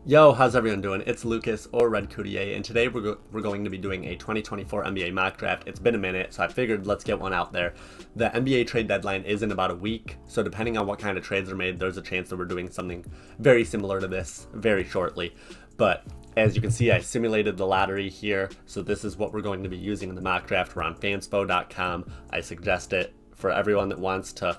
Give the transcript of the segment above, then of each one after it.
Yo, how's everyone doing? It's Lucas or RedCooteay, and today we're going to be doing a 2024 NBA mock draft. It's been a minute, so I figured let's get one out there. The NBA trade deadline is in about a week, so depending on what kind of trades are made, there's a chance that we're doing something very similar to this very shortly. But as you can see, I simulated the lottery here, so this is what we're going to be using in the mock draft. We're on fanspo.com. I suggest it for everyone that wants a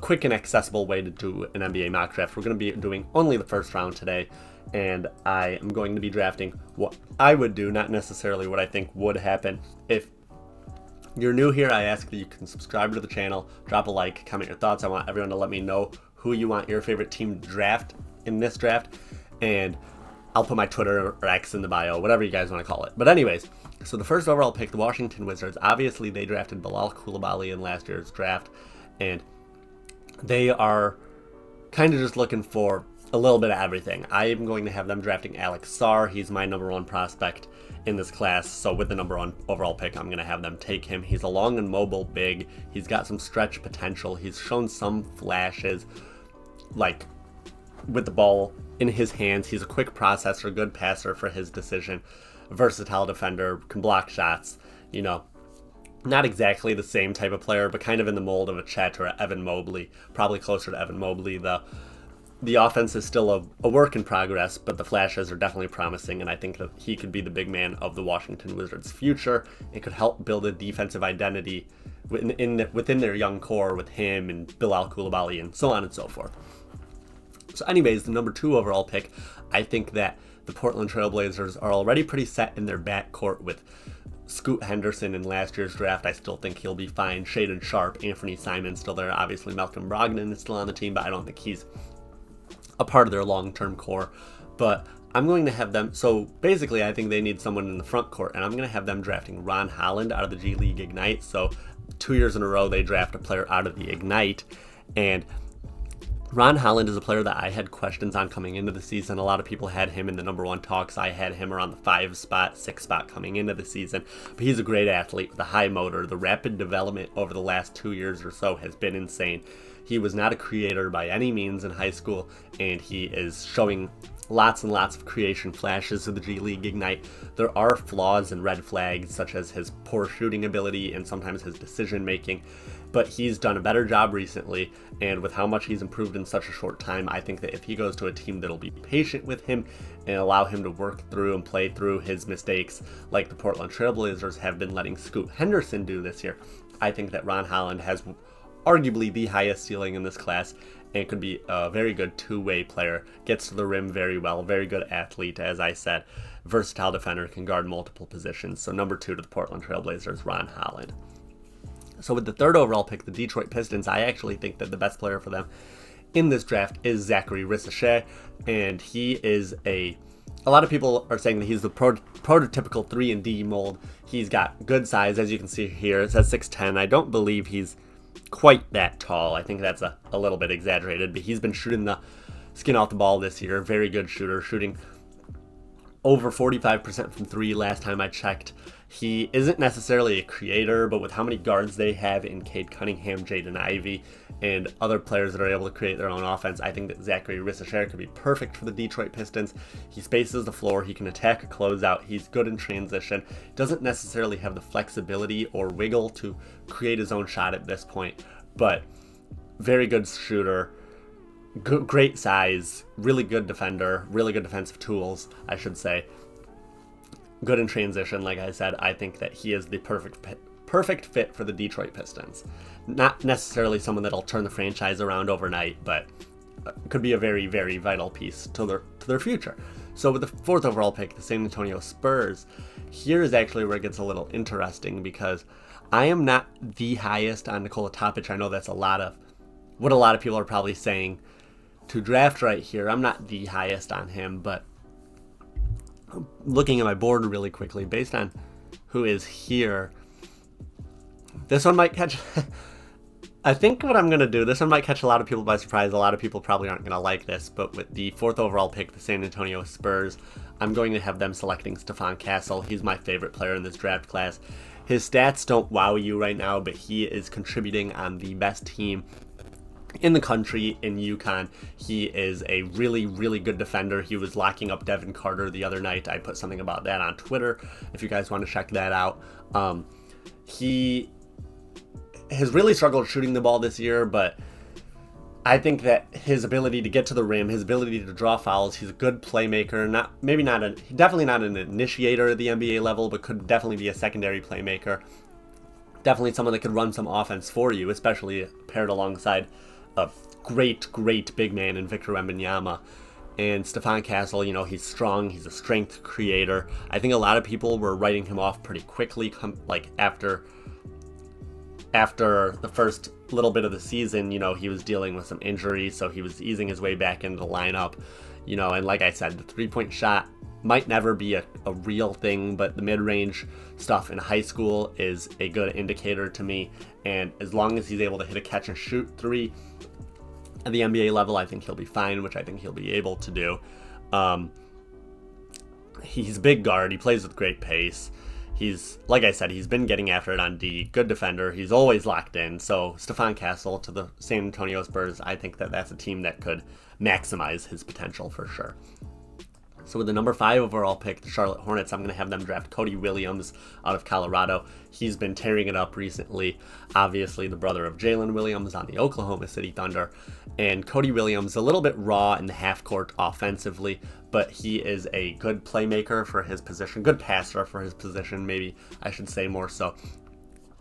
quick and accessible way to do an NBA mock draft. We're going to be doing only the first round today, and I am going to be drafting what I would do, not necessarily what I think would happen. If you're new here, I ask that you can subscribe to the channel, drop a like, comment your thoughts. I want everyone to let me know who you want your favorite team to draft in this draft, and I'll put my Twitter or X in the bio, whatever you guys want to call it. But anyways, so the first overall pick, the Washington Wizards. Obviously, they drafted Bilal Coulibaly in last year's draft, and they are kind of just looking for a little bit of everything. I am going to have them drafting Alex Sarr. He's my number one prospect in this class. So with the number one overall pick, I'm going to have them take him. He's a long and mobile big. He's got some stretch potential. He's shown some flashes, like with the ball in his hands. He's a quick processor, good passer for his decision, versatile defender, can block shots, not exactly the same type of player, but kind of in the mold of a Chet or a Evan Mobley, probably closer to Evan Mobley. The offense is still a work in progress, but the flashes are definitely promising, and I think that he could be the big man of the Washington Wizards' future and could help build a defensive identity within their young core with him and Bilal Coulibaly and so on and so forth. So anyways, the number 2 overall pick, I think that the Portland Trail Blazers are already pretty set in their backcourt with Scoot Henderson in last year's draft. I still think he'll be fine. Shaedon Sharpe, Anthony Simon still there. Obviously, Malcolm Brogdon is still on the team, but I don't think he's a part of their long-term core. But I'm going to have them, so basically I think they need someone in the front court, and I'm going to have them drafting Ron Holland out of the G League Ignite. So 2 years in a row they draft a player out of the Ignite, and Ron Holland is a player that I had questions on coming into the season. A lot of people had him in the number 1 talks. I had him around the 5 spot, 6 spot coming into the season. But he's a great athlete with a high motor. The rapid development over the last 2 years or so has been insane. He was not a creator by any means in high school, and he is showing lots and lots of creation flashes of the G League Ignite. There are flaws and red flags, such as his poor shooting ability and sometimes his decision making, but he's done a better job recently, and with how much he's improved in such a short time, I think that if he goes to a team that'll be patient with him and allow him to work through and play through his mistakes like the Portland Trail Blazers have been letting Scoot Henderson do this year, I think that Ron Holland has arguably the highest ceiling in this class and could be a very good two-way player. Gets to the rim very well, very good athlete, as I said. Versatile defender, can guard multiple positions. So number 2 to the Portland Trail Blazers, Ron Holland. So with the 3rd overall pick, the Detroit Pistons, I actually think that the best player for them in this draft is Zachary Ricochet, and he is a lot of people are saying that he's the prototypical 3-and-D mold. He's got good size, as you can see here. It says 6'10". I don't believe he's quite that tall. I think that's a little bit exaggerated, but he's been shooting the skin off the ball this year. Very good shooter, shooting over 45% from 3 last time I checked. He isn't necessarily a creator, but with how many guards they have in Cade Cunningham, Jaden Ivey, and other players that are able to create their own offense, I think that Zachary Ricochet could be perfect for the Detroit Pistons. He spaces the floor, he can attack a closeout, he's good in transition, doesn't necessarily have the flexibility or wiggle to create his own shot at this point, but very good shooter, great size, really good defender, really good defensive tools, I should say. Good in transition, like I said. I think that he is the perfect fit for the Detroit Pistons. Not necessarily someone that'll turn the franchise around overnight, but could be a very, very vital piece to their future. So with the 4th overall pick, the San Antonio Spurs, here is actually where it gets a little interesting, because I am not the highest on Nikola Topic. I know that's what a lot of people are probably saying to draft right here. I'm not the highest on him, but looking at my board really quickly, based on who is here, this one might catch I think what I'm going to do, this one might catch a lot of people by surprise. A lot of people probably aren't going to like this, but with the 4th overall pick, the San Antonio Spurs, I'm going to have them selecting Stephon Castle. He's my favorite player in this draft class. His stats don't wow you right now, but he is contributing on the best team in the country in UConn. He is a really, really good defender. He was locking up Devin Carter the other night. I put something about that on Twitter if you guys want to check that out. He has really struggled shooting the ball this year, but I think that his ability to get to the rim, his ability to draw fouls, he's a good playmaker. Definitely not an initiator at the NBA level, but could definitely be a secondary playmaker. Definitely someone that could run some offense for you, especially paired alongside a great big man in Victor Wembanyama. And Stephon Castle, he's strong, he's a strength creator. I think a lot of people were writing him off pretty quickly, after the first little bit of the season. He was dealing with some injuries, so he was easing his way back into the lineup. And like I said, the three-point shot might never be a real thing, but the mid-range stuff in high school is a good indicator to me. And as long as he's able to hit a catch and shoot three at the NBA level, I think he'll be fine, which I think he'll be able to do. He's a big guard. He plays with great pace. Like I said, he's been getting after it on D. Good defender. He's always locked in. So Stephon Castle to the San Antonio Spurs, I think that's a team that could maximize his potential for sure. So with the number 5 overall pick, the Charlotte Hornets, I'm going to have them draft Cody Williams out of Colorado. He's been tearing it up recently. Obviously, the brother of Jalen Williams on the Oklahoma City Thunder. And Cody Williams, a little bit raw in the half court offensively, but he is a good playmaker for his position, good passer for his position, maybe I should say more so.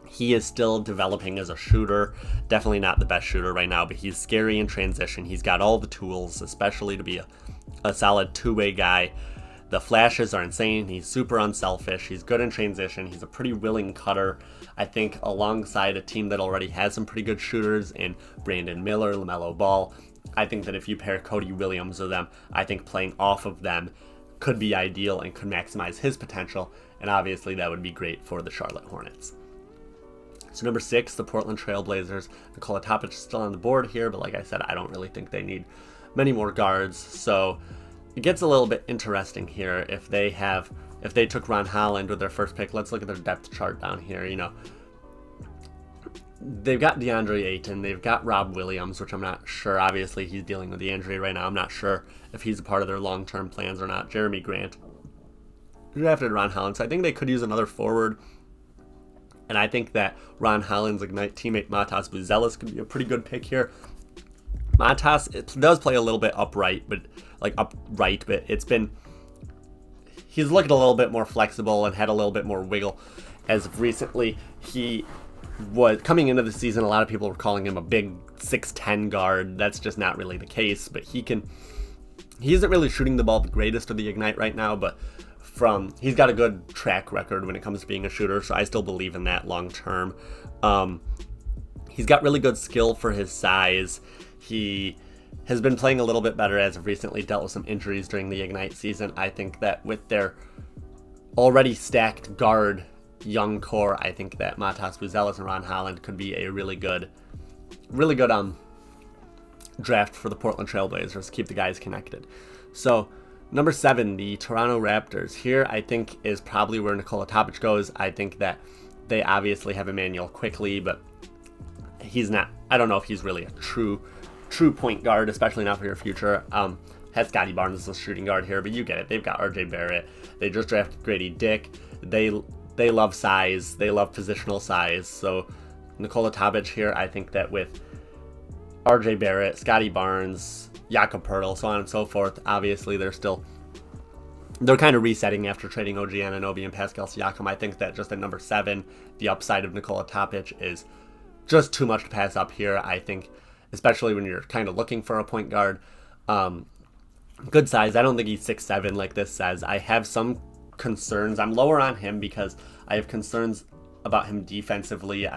He is still developing as a shooter. Definitely not the best shooter right now, but he's scary in transition. He's got all the tools, especially to be a solid two-way guy. The flashes are insane. He's super unselfish. He's good in transition. He's a pretty willing cutter. I think alongside a team that already has some pretty good shooters in Brandon Miller, LaMelo Ball, I think that if you pair Cody Williams with them, I think playing off of them could be ideal and could maximize his potential. And obviously that would be great for the Charlotte Hornets. So number 6, the Portland Trail Blazers. Nikola Topic is still on the board here, but like I said, I don't really think they need many more guards. So it gets a little bit interesting here if they took Ron Holland with their first pick. Let's look at their depth chart down here. They've got DeAndre Ayton, they've got Rob Williams, which I'm not sure. Obviously, he's dealing with the injury right now. I'm not sure if he's a part of their long-term plans or not. Jeremy Grant drafted Ron Holland, so I think they could use another forward. And I think that Ron Holland's Ignite teammate Matas Buzelis could be a pretty good pick here. Matas does play a little bit upright, but he's looking a little bit more flexible and had a little bit more wiggle as of recently. He was coming into the season, a lot of people were calling him a big 6'10 guard. That's just not really the case, but he isn't really shooting the ball the greatest of the Ignite right now, but he's got a good track record when it comes to being a shooter, so I still believe in that long term. He's got really good skill for his size. He has been playing a little bit better as of recently, dealt with some injuries during the Ignite season. I think that with their already stacked guard young core, I think that Matas Buzelis and Ron Holland could be a really good draft for the Portland Trail Blazers. Keep the guys connected. So number 7, the Toronto Raptors. Here, I think, is probably where Nikola Topic goes. I think that they obviously have Emmanuel Quickley, but he's not. I don't know if he's really a true point guard, especially not for your future. Has Scotty Barnes as a shooting guard here, but you get it. They've got RJ Barrett. They just drafted Grady Dick. They love size. They love positional size. So Nikola Topic here, I think that with RJ Barrett, Scotty Barnes, Jakob Poeltl, so on and so forth. Obviously, they're kind of resetting after trading OG Anunoby and Pascal Siakam. I think that just at number 7, the upside of Nikola Topic is just too much to pass up here. I think, especially when you're kind of looking for a point guard. Good size. I don't think he's 6'7" like this says. I have some concerns. I'm lower on him because I have concerns about him defensively.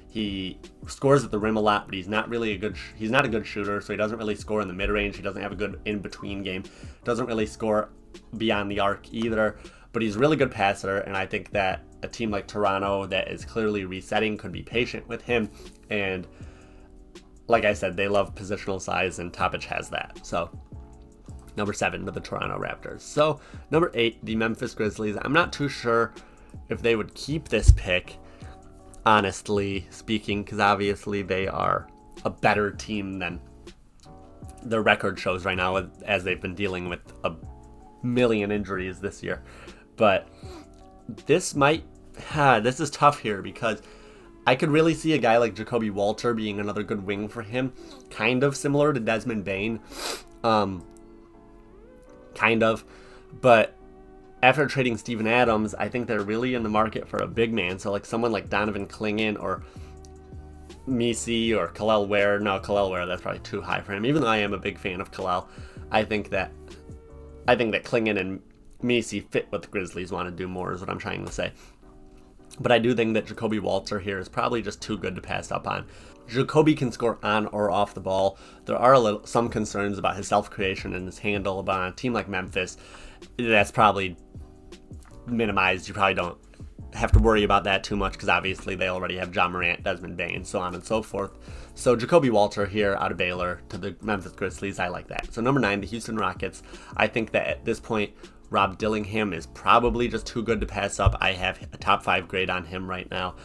He scores at the rim a lot, but he's not a good shooter, so he doesn't really score in the mid-range. He doesn't have a good in-between game. Doesn't really score beyond the arc either, but he's a really good passer, and I think that a team like Toronto that is clearly resetting could be patient with him, and like I said, they love positional size, and Topic has that. So number 7 to the Toronto Raptors. So number 8, the Memphis Grizzlies. I'm not too sure if they would keep this pick, honestly speaking, because obviously they are a better team than their record shows right now, as they've been dealing with a million injuries this year. But this is tough here, because I could really see a guy like Jacoby Walter being another good wing for him, kind of similar to Desmond Bane, kind of. But after trading Steven Adams, I think they're really in the market for a big man. So like someone like Donovan Clingan or Misi or Kel'el Ware. No, Kel'el Ware, that's probably too high for him. Even though I am a big fan of Kel'el, I think that Clingan and Misi fit what the Grizzlies want to do more, is what I'm trying to say. But I do think that Jacoby Walter here is probably just too good to pass up on. Jacoby can score on or off the ball. There are some concerns about his self-creation and his handle, but on a team like Memphis, that's probably minimized. You probably don't have to worry about that too much, because obviously they already have John Morant, Desmond Bane, so on and so forth. So Jacoby Walter here out of Baylor to the Memphis Grizzlies, I like that. So number 9, the Houston Rockets. I think that at this point, Rob Dillingham is probably just too good to pass up. I have a top 5 grade on him right now.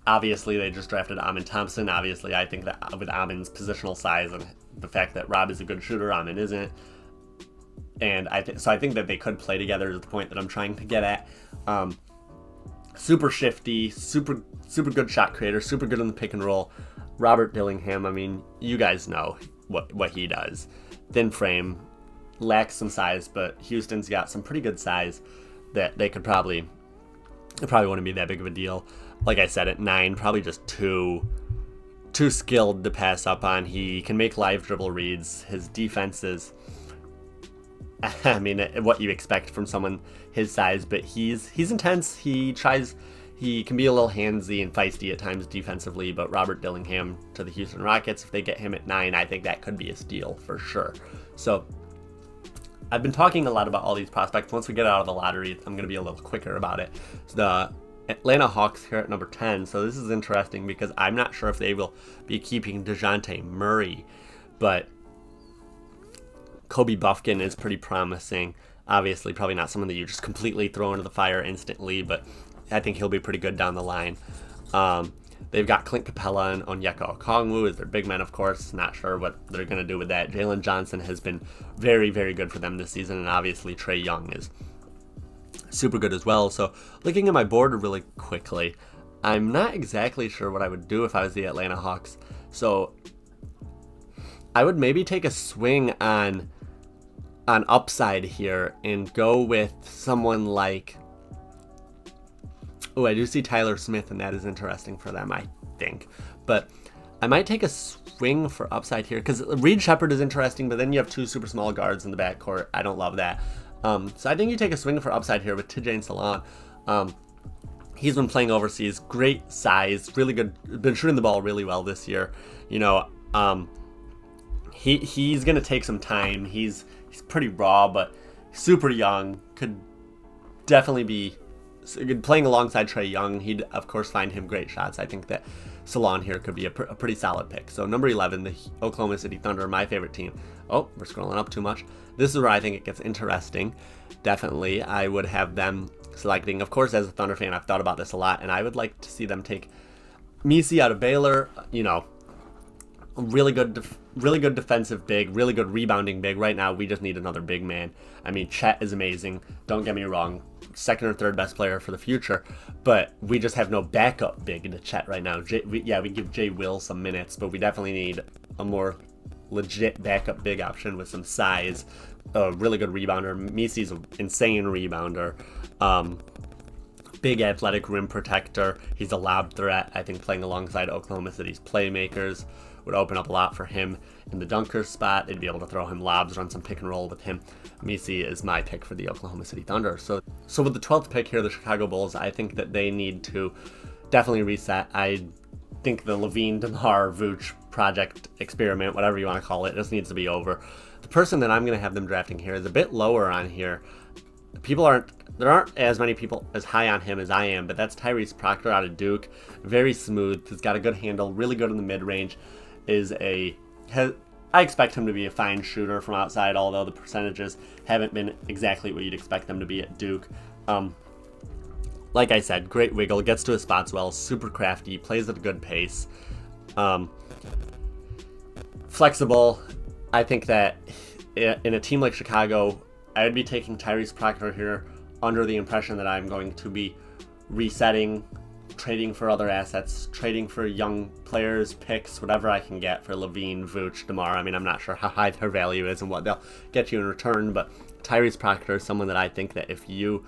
Obviously, they just drafted Amin Thompson. Obviously, I think that with Amin's positional size and the fact that Rob is a good shooter, Amin isn't. And I think that they could play together, is the point that I'm trying to get at. Super shifty, super good shot creator, super good in the pick and roll. Robert Dillingham, I mean, you guys know what he does. Thin frame, lacks some size, but Houston's got some pretty good size that it probably wouldn't be that big of a deal. Like I said, at 9, probably just too skilled to pass up on. He can make live dribble reads. His defense is, I mean, what you expect from someone his size, but he's intense. He can be a little handsy and feisty at times defensively, but Robert Dillingham to the Houston Rockets, if they get him at 9, I think that could be a steal for sure. So I've been talking a lot about all these prospects. Once we get out of the lottery, I'm going to be a little quicker about it. So the Atlanta Hawks here at number 10. So this is interesting, because I'm not sure if they will be keeping DeJounte Murray, but Kobe Buffkin is pretty promising. Obviously, probably not someone that you just completely throw into the fire instantly, but I think he'll be pretty good down the line. They've got Clint Capella and Onyeka Okongwu as their big men, of course. Not sure what they're going to do with that. Jalen Johnson has been very, very good for them this season, and obviously Trae Young is super good as well. So looking at my board really quickly, I'm not exactly sure what I would do if I was the Atlanta Hawks. So I would maybe take a swing on upside here and go with someone like, I do see Tyler Smith, and that is interesting for them, I think. But I might take a swing for upside here, because Reed Shepherd is interesting, but then you have 2 super small guards in the backcourt. I don't love that. So I think you take a swing for upside here with Tidjane Salaam. He's been playing overseas, great size, really good, been shooting the ball really well this year. You know, he's going to take some time. He's pretty raw, but super young, could definitely be playing alongside Trae Young. He'd, of course, find him great shots. I think that Salon here could be a pretty solid pick. So number 11, the Oklahoma City Thunder, my favorite team. Oh, we're scrolling up too much. This is where I think it gets interesting. Definitely, I would have them selecting. Of course, as a Thunder fan, I've thought about this a lot, and I would like to see them take Misi out of Baylor. You know, really good defensive big, really good rebounding big. Right now, we just need another big man. I mean, Chet is amazing. Don't get me wrong. Second or third best player for the future, but we just have no backup big to Chet right now. We give Jay Will some minutes, but we definitely need a more legit backup big option with some size. A really good rebounder. Misi's an insane rebounder. Big athletic rim protector. He's a lob threat. I think playing alongside Oklahoma City's playmakers would open up a lot for him in the dunker spot. They'd be able to throw him lobs, run some pick and roll with him. Misi is my pick for the Oklahoma City Thunder. So with the 12th pick here, the Chicago Bulls, I think that they need to definitely reset. I think the Levine, DeMar, Vooch project, experiment, whatever you want to call it, just needs to be over. The person that I'm going to have them drafting here is a bit lower on here. There aren't as many people as high on him as I am, but that's Tyrese Proctor out of Duke. Very smooth. He's got a good handle, really good in the mid-range. I expect him to be a fine shooter from outside, although the percentages haven't been exactly what you'd expect them to be at Duke. like I said, great wiggle, gets to his spots well, super crafty, plays at a good pace. Flexible. I think that in a team like Chicago, I would be taking Tyrese Proctor here under the impression that I'm going to be resetting, trading for other assets, trading for young players, picks, whatever I can get for Levine, Vooch, DeMar. I mean, I'm not sure how high their value is and what they'll get you in return, but Tyrese Proctor is someone that I think that if you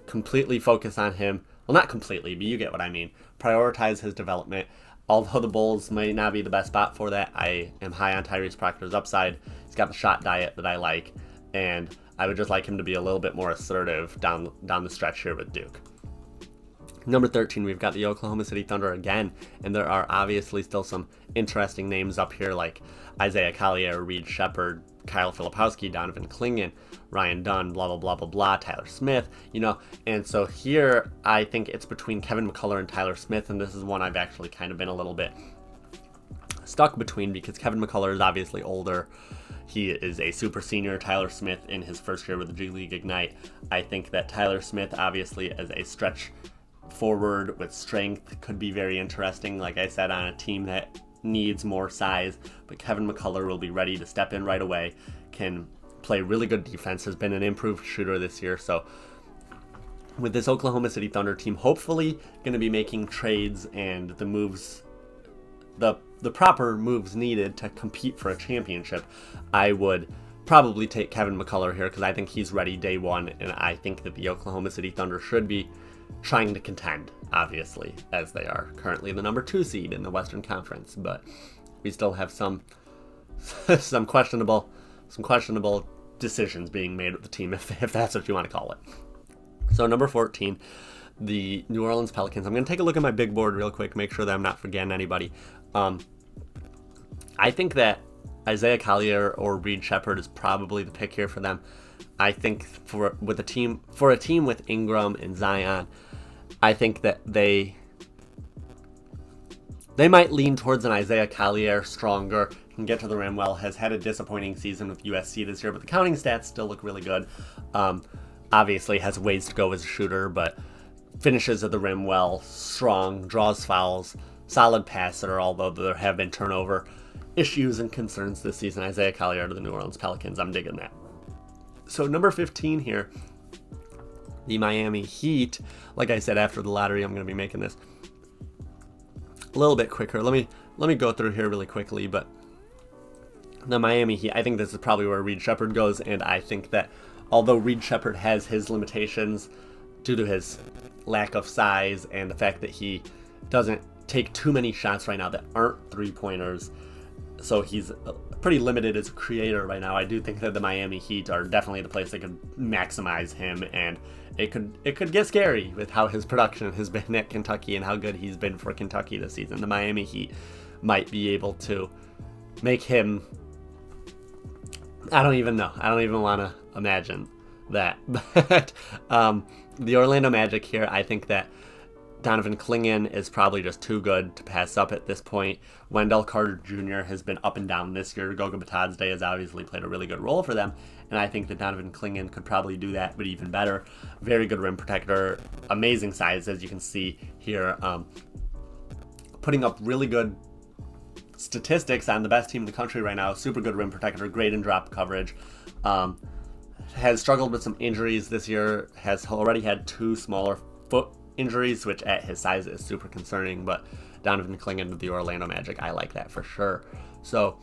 completely focus on him, well, not completely, but you get what I mean, prioritize his development. Although the Bulls may not be the best spot for that, I am high on Tyrese Proctor's upside. He's got the shot diet that I like, and I would just like him to be a little bit more assertive down the stretch here with Duke. Number 13, we've got the Oklahoma City Thunder again, and there are obviously still some interesting names up here like Isaiah Collier, Reed Shepherd, Kyle Filipowski, Donovan Clingan, Ryan Dunn, blah, blah, blah, blah, blah, Tyler Smith, and so here I think it's between Kevin McCullough and Tyler Smith, and this is one I've actually kind of been a little bit stuck between because Kevin McCullough is obviously older. He is a super senior. Tyler Smith in his first year with the G League Ignite. I think that Tyler Smith, obviously, as a stretch forward with strength, could be very interesting, like I said, on a team that needs more size, but Kevin McCullough will be ready to step in right away, can play really good defense, has been an improved shooter this year. So with this Oklahoma City Thunder team, hopefully going to be making trades and the moves, the proper moves needed to compete for a championship, I would probably take Kevin McCullough here because I think he's ready day one, and I think that the Oklahoma City Thunder should be trying to contend, obviously, as they are currently the number 2 seed in the Western Conference, but we still have some questionable decisions being made with the team, if that's what you want to call it. So number 14, the New Orleans Pelicans. I'm going to take a look at my big board real quick, make sure that I'm not forgetting anybody. I think that Isaiah Collier or Reed Shepherd is probably the pick here for them. I think for a team with Ingram and Zion, I think that they might lean towards an Isaiah Collier, stronger, can get to the rim well, has had a disappointing season with USC this year, but the counting stats still look really good. Obviously has ways to go as a shooter, but finishes at the rim well, strong, draws fouls, solid passer, although there have been turnover issues and concerns this season. Isaiah Collier to the New Orleans Pelicans, I'm digging that. So number 15 here, the Miami Heat. Like I said, after the lottery, I'm going to be making this a little bit quicker. Let me go through here really quickly, but the Miami Heat, I think this is probably where Reed Shepherd goes, and I think that although Reed Shepherd has his limitations due to his lack of size and the fact that he doesn't take too many shots right now that aren't three-pointers, so he's pretty limited as a creator right now, I do think that the Miami Heat are definitely the place that could maximize him, and it could get scary with how his production has been at Kentucky and how good he's been for Kentucky this season. The Miami Heat might be able to make him, I don't even know. I don't even want to imagine that. But the Orlando Magic here, I think that Donovan Clingan is probably just too good to pass up at this point. Wendell Carter Jr. has been up and down this year. Goga Batadze has obviously played a really good role for them, and I think that Donovan Clingan could probably do that, but even better. Very good rim protector, amazing size, as you can see here, putting up really good statistics on the best team in the country right now. Super good rim protector, great in drop coverage. Has struggled with some injuries this year, has already had 2 smaller foot injuries, which at his size is super concerning, but Donovan Clingan with the Orlando Magic, I like that for sure. So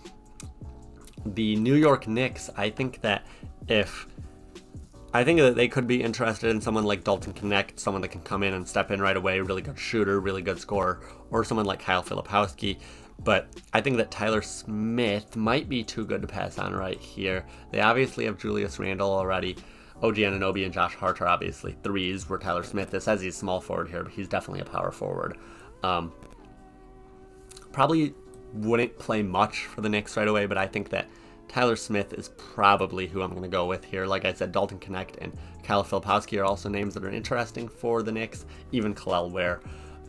the New York Knicks, I think that they could be interested in someone like Dalton Knecht, someone that can come in and step in right away, really good shooter, really good scorer, or someone like Kyle Filipowski. But I think that Tyler Smith might be too good to pass on right here. They obviously have Julius Randle already. OG Anunoby and Josh Hart are obviously threes, where Tyler Smith, it says he's small forward here, but he's definitely a power forward. Probably wouldn't play much for the Knicks right away, but I think that Tyler Smith is probably who I'm going to go with here. Like I said, Dalton Knecht and Kyle Filipowski are also names that are interesting for the Knicks, even Kel'el Ware,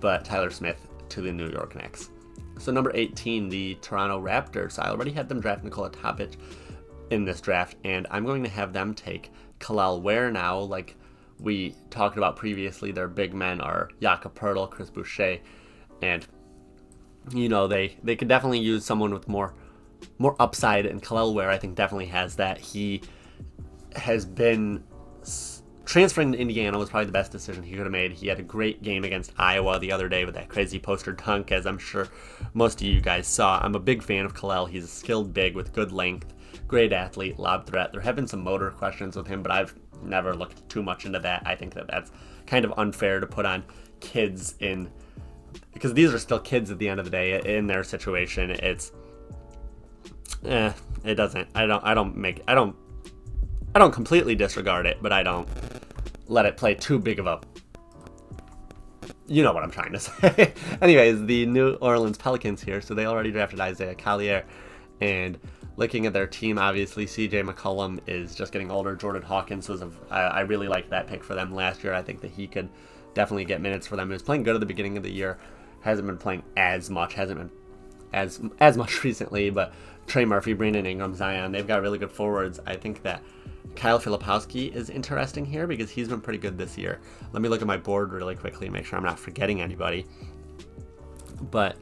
but Tyler Smith to the New York Knicks. So number 18, the Toronto Raptors. I already had them draft Nikola Topic in this draft, and I'm going to have them take Kel'el Ware now. Like we talked about previously, their big men are Jakob Poeltl, Chris Boucher, and they could definitely use someone with more upside, and Kel'el Ware I think definitely has that. He has been transferring to Indiana was probably the best decision he could have made. He had a great game against Iowa the other day with that crazy poster dunk, as I'm sure most of you guys saw. I'm a big fan of Kel'el. He's a skilled big with good length, great athlete, lob threat. There have been some motor questions with him, but I've never looked too much into that. I think that that's kind of unfair to put on kids because these are still kids at the end of the day in their situation. It doesn't. I don't completely disregard it, but I don't let it play too big of a... You know what I'm trying to say. Anyways, the New Orleans Pelicans here, so they already drafted Isaiah Collier, and looking at their team, obviously CJ McCollum is just getting older. Jordan Hawkins I really liked that pick for them last year. I think that he could definitely get minutes for them. He was playing good at the beginning of the year, hasn't been playing as much, hasn't been as much recently, but Trey Murphy, Brandon Ingram, Zion, they've got really good forwards. I think that Kyle Filipowski is interesting here because he's been pretty good this year. Let me look at my board really quickly and make sure I'm not forgetting anybody. But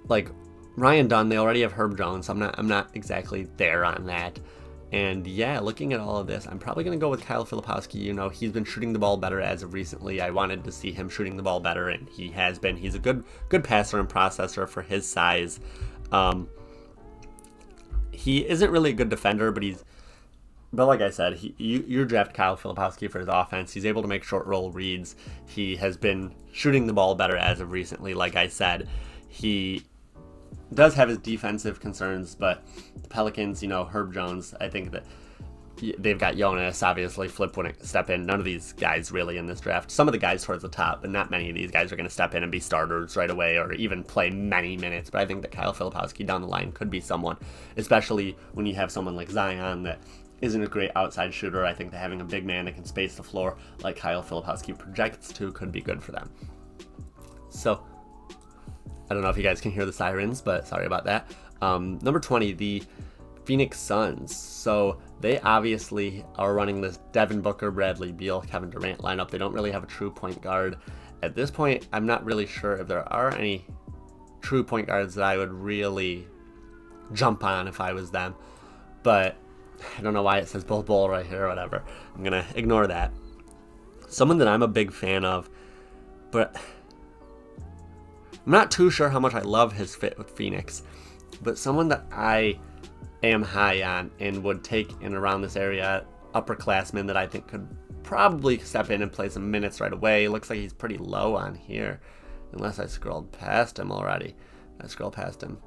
like Ryan Dunn, they already have Herb Jones. I'm not exactly there on that. And yeah, looking at all of this, I'm probably going to go with Kyle Filipowski. He's been shooting the ball better as of recently. I wanted to see him shooting the ball better, and he has been. He's a good passer and processor for his size. He isn't really a good defender, but like I said, you draft Kyle Filipowski for his offense. He's able to make short roll reads. He has been shooting the ball better as of recently. Like I said, he does have his defensive concerns, but the Pelicans, Herb Jones, I think that they've got Jonas, obviously. Flip wouldn't step in. None of these guys really in this draft. Some of the guys towards the top, but not many of these guys are going to step in and be starters right away or even play many minutes. But I think that Kyle Filipowski down the line could be someone, especially when you have someone like Zion that isn't a great outside shooter. I think that having a big man that can space the floor like Kyle Filipowski projects to could be good for them. So, I don't know if you guys can hear the sirens, but sorry about that. Number 20, the Phoenix Suns. So they obviously are running this Devin Booker, Bradley Beal, Kevin Durant lineup. They don't really have a true point guard. At this point, I'm not really sure if there are any true point guards that I would really jump on if I was them. But I don't know why it says Bull Bull right here or whatever. I'm going to ignore that. Someone that I'm a big fan of, but I'm not too sure how much I love his fit with Phoenix, but someone that I am high on and would take in around this area, upperclassman that I think could probably step in and play some minutes right away. Looks like he's pretty low on here, unless I scrolled past him already. I scrolled past him.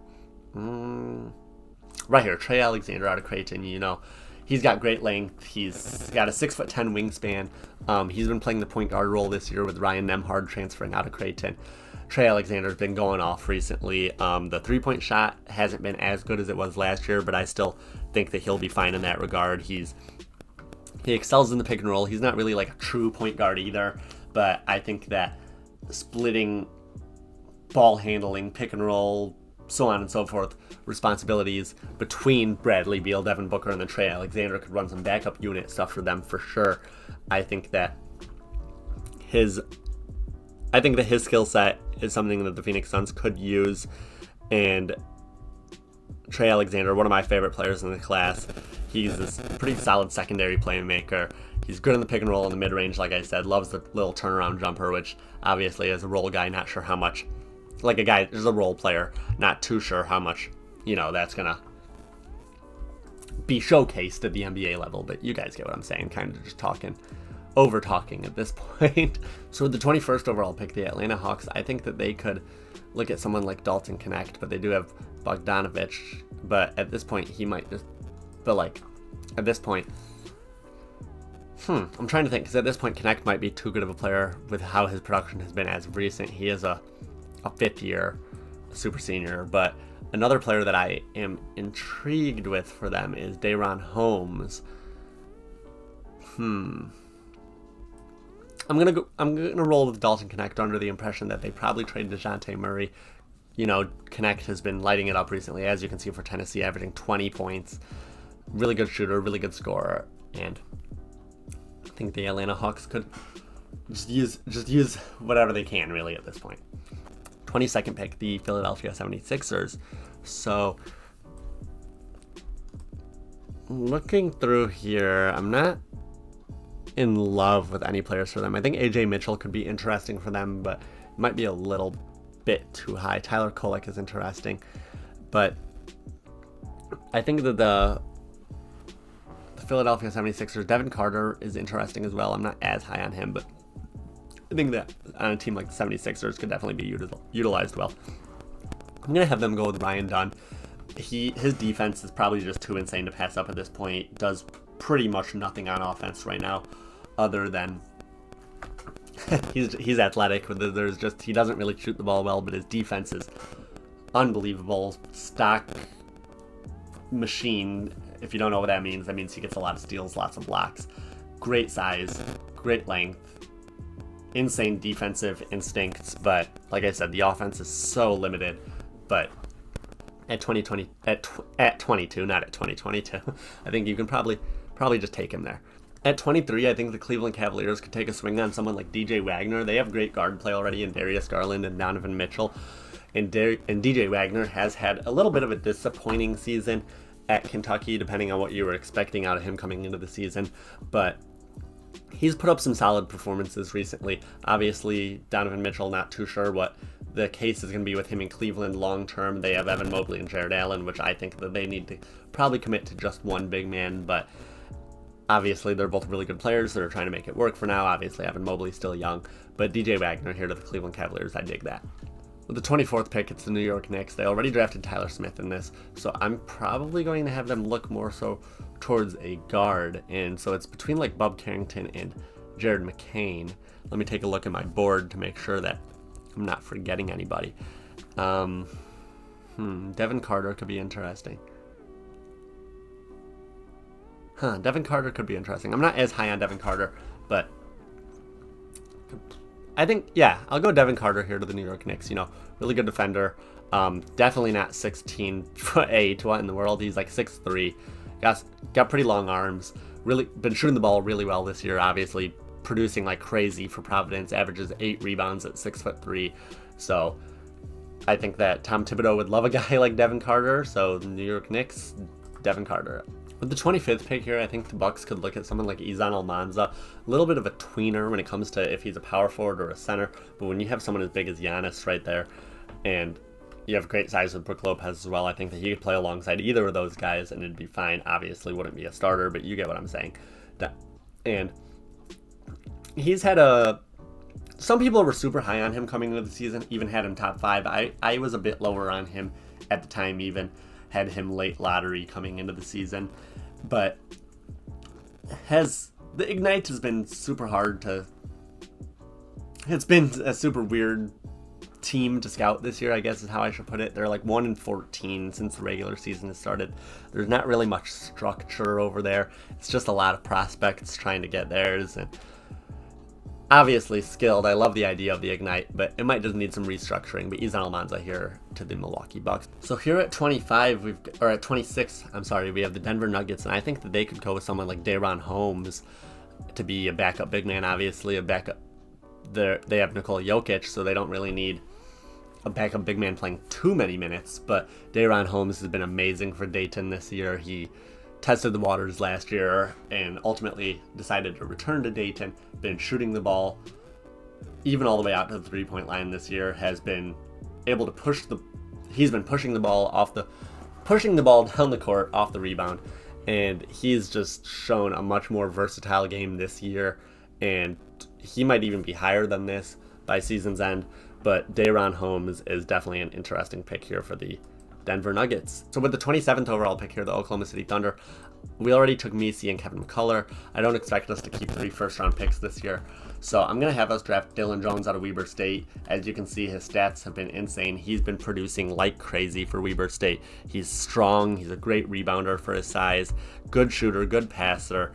Right here, Trey Alexander out of Creighton. He's got great length. He's got a 6'10" wingspan. He's been playing the point guard role this year with Ryan Nembhard transferring out of Creighton. Trey Alexander's been going off recently. The three-point shot hasn't been as good as it was last year, but I still think that he'll be fine in that regard. He excels in the pick and roll. He's not really like a true point guard either, but I think that splitting ball handling, pick and roll, so on and so forth, responsibilities between Bradley Beal, Devin Booker, and then Trey Alexander could run some backup unit stuff for them for sure. I think that his skill set is something that the Phoenix Suns could use, and Trey Alexander, one of my favorite players in the class. He's this pretty solid secondary playmaker. He's good in the pick and roll in the mid-range, like I said. Loves the little turnaround jumper, which obviously as a role guy, not sure how much, like a guy who's a role player, not too sure how much, that's going to be showcased at the NBA level, but you guys get what I'm saying, kind of just over talking at this point. So with the 21st overall pick, the Atlanta Hawks, I think that they could look at someone like Dalton Connect, but they do have Bogdanovich, but at this point he might just, at this point, I'm trying to think, because at this point Connect might be too good of a player with how his production has been as of recent. He is a fifth year super senior, but another player that I am intrigued with for them is Day'Ron Holmes. I'm gonna roll with Dalton Connect under the impression that they probably traded DeJounte Murray. Connect has been lighting it up recently, as you can see for Tennessee, averaging 20 points. Really good shooter, really good scorer, and think the Atlanta Hawks could just use whatever they can really at this point. 22nd pick, the Philadelphia 76ers. So looking through here, I'm not in love with any players for them. I think AJ Mitchell could be interesting for them, but it might be a little bit too high. Tyler Kolek is interesting, but I think that the Philadelphia 76ers, Devin Carter is interesting as well. I'm not as high on him, but I think that on a team like the 76ers could definitely be utilized well. I'm going to have them go with Ryan Dunn. His defense is probably just too insane to pass up at this point. Does pretty much nothing on offense right now other than he's athletic. He doesn't really shoot the ball well, but his defense is unbelievable. Stock machine. If you don't know what that means he gets a lot of steals, lots of blocks, great size, great length, insane defensive instincts. But like I said, the offense is so limited. But at 22, not at 2022, I think you can probably just take him there. At 23, I think the Cleveland Cavaliers could take a swing on someone like DJ Wagner. They have great guard play already in Darius Garland and Donovan Mitchell. And DJ Wagner has had a little bit of a disappointing season at Kentucky, depending on what you were expecting out of him coming into the season. But he's put up some solid performances recently. Obviously, Donovan Mitchell, not too sure what the case is going to be with him in Cleveland long term. They have Evan Mobley and Jared Allen, which I think that they need to probably commit to just one big man. But obviously, they're both really good players that are trying to make it work for now. Obviously, Evan Mobley's still young. But DJ Wagner here to the Cleveland Cavaliers, I dig that. With the 24th pick, it's the New York Knicks. They already drafted Tyler Smith in this, so I'm probably going to have them look more so towards a guard. And so it's between like Bub Carrington and Jared McCain. Let me take a look at my board to make sure that I'm not forgetting anybody. Devin Carter could be interesting. Devin Carter could be interesting. I'm not as high on Devin Carter, but I think, yeah, I'll go Devin Carter here to the New York Knicks. Really good defender. Definitely not 16'8". What in the world? He's like 6'3". Got pretty long arms. Really been shooting the ball really well this year. Obviously producing like crazy for Providence. Averages 8 rebounds at 6'3". So I think that Tom Thibodeau would love a guy like Devin Carter. So the New York Knicks, Devin Carter. With the 25th pick here, I think the Bucks could look at someone like Izan Almanza. A little bit of a tweener when it comes to if he's a power forward or a center. But when you have someone as big as Giannis right there, and you have great size with Brook Lopez as well, I think that he could play alongside either of those guys and it'd be fine. Obviously wouldn't be a starter, but you get what I'm saying. And he's had some people were super high on him coming into the season, even had him top 5. I was a bit lower on him at the time, even had him late lottery coming into the season. But the Ignite has been super hard it's been a super weird team to scout this year, I guess is how I should put it. They're like 1-14 since the regular season has started. There's not really much structure over there. It's just a lot of prospects trying to get theirs, and obviously skilled. I love the idea of the Ignite, but it might just need some restructuring. But Izan Almanza here to the Milwaukee Bucks. So here at 26, we have the Denver Nuggets, and I think that they could go with someone like Daron Holmes to be a backup big man. Obviously, a backup. They have Nikola Jokic, so they don't really need a backup big man playing too many minutes. But Daron Holmes has been amazing for Dayton this year. He tested the waters last year and ultimately decided to return to Dayton. Been shooting the ball even all the way out to the 3-point line this year. Has been able to he's been pushing the ball down the court off the rebound, and he's just shown a much more versatile game this year, and he might even be higher than this by season's end. But Daron Holmes is definitely an interesting pick here for the Denver Nuggets. So with the 27th overall pick here, the Oklahoma City Thunder, we already took Messi and Kevin McCullough. I don't expect us to keep 3 first-round picks this year. So I'm going to have us draft Dylan Jones out of Weber State. As you can see, his stats have been insane. He's been producing like crazy for Weber State. He's strong. He's a great rebounder for his size. Good shooter, good passer.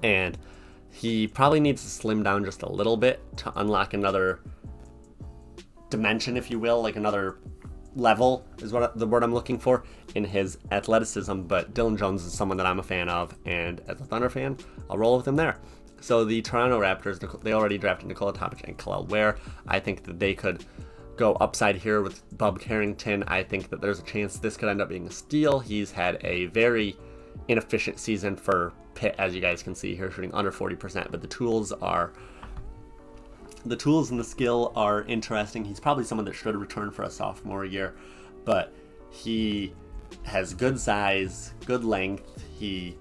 And he probably needs to slim down just a little bit to unlock another dimension, if you will, like another level is what the word I'm looking for in his athleticism, but Dylan Jones is someone that I'm a fan of, and as a Thunder fan, I'll roll with him there. So the Toronto Raptors, they already drafted Nikola Topic and Kel'el Ware. I think that they could go upside here with Bub Carrington. I think that there's a chance this could end up being a steal. He's had a very inefficient season for Pitt, as you guys can see here, shooting under 40%, but the tools and the skill are interesting. He's probably someone that should return for a sophomore year, but he has good size, good length. He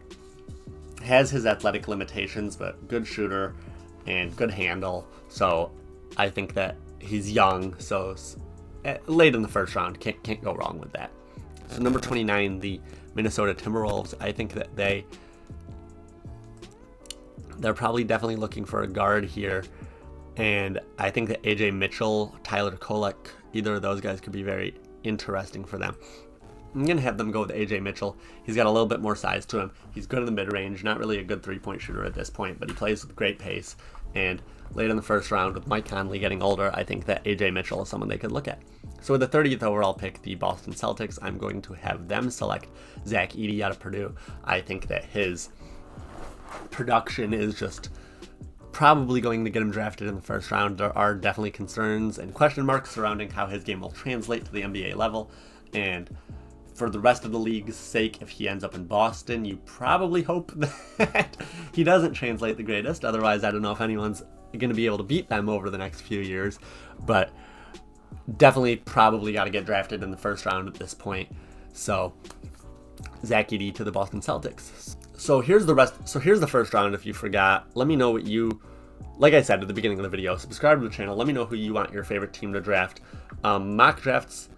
has his athletic limitations, but good shooter and good handle. So I think that he's young, so late in the first round, can't go wrong with that. So number 29, the Minnesota Timberwolves. I think that they're probably definitely looking for a guard here. And I think that AJ Mitchell, Tyler Kolek, either of those guys could be very interesting for them. I'm going to have them go with AJ Mitchell. He's got a little bit more size to him. He's good in the mid-range, not really a good three-point shooter at this point, but he plays with great pace. And late in the first round, with Mike Conley getting older, I think that AJ Mitchell is someone they could look at. So with the 30th overall pick, the Boston Celtics, I'm going to have them select Zach Edey out of Purdue. I think that his production is just probably going to get him drafted in the first round. There are definitely concerns and question marks surrounding how his game will translate to the NBA level. And for the rest of the league's sake, if he ends up in Boston, you probably hope that he doesn't translate the greatest. Otherwise, I don't know if anyone's going to be able to beat them over the next few years. But definitely probably got to get drafted in the first round at this point. So Zach Edey to the Boston Celtics. So here's the first round. If you forgot, let me know what you, like I said at the beginning of the video, subscribe to the channel. Let me know who you want your favorite team to draft. Mock drafts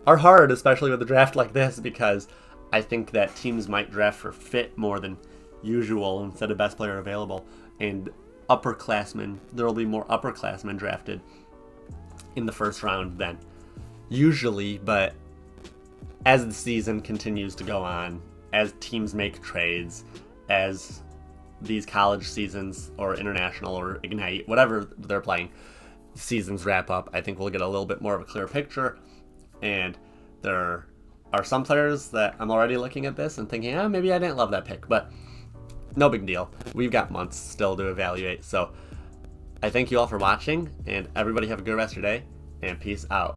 are hard, especially with a draft like this, because I think that teams might draft for fit more than usual instead of best player available. And upperclassmen, there will be more upperclassmen drafted in the first round than usually, but as the season continues to go on, as teams make trades, as these college seasons or international or Ignite, whatever they're playing, seasons wrap up, I think we'll get a little bit more of a clear picture. And there are some players that I'm already looking at this and thinking, maybe I didn't love that pick, but no big deal. We've got months still to evaluate. So I thank you all for watching, and everybody have a good rest of your day, and peace out.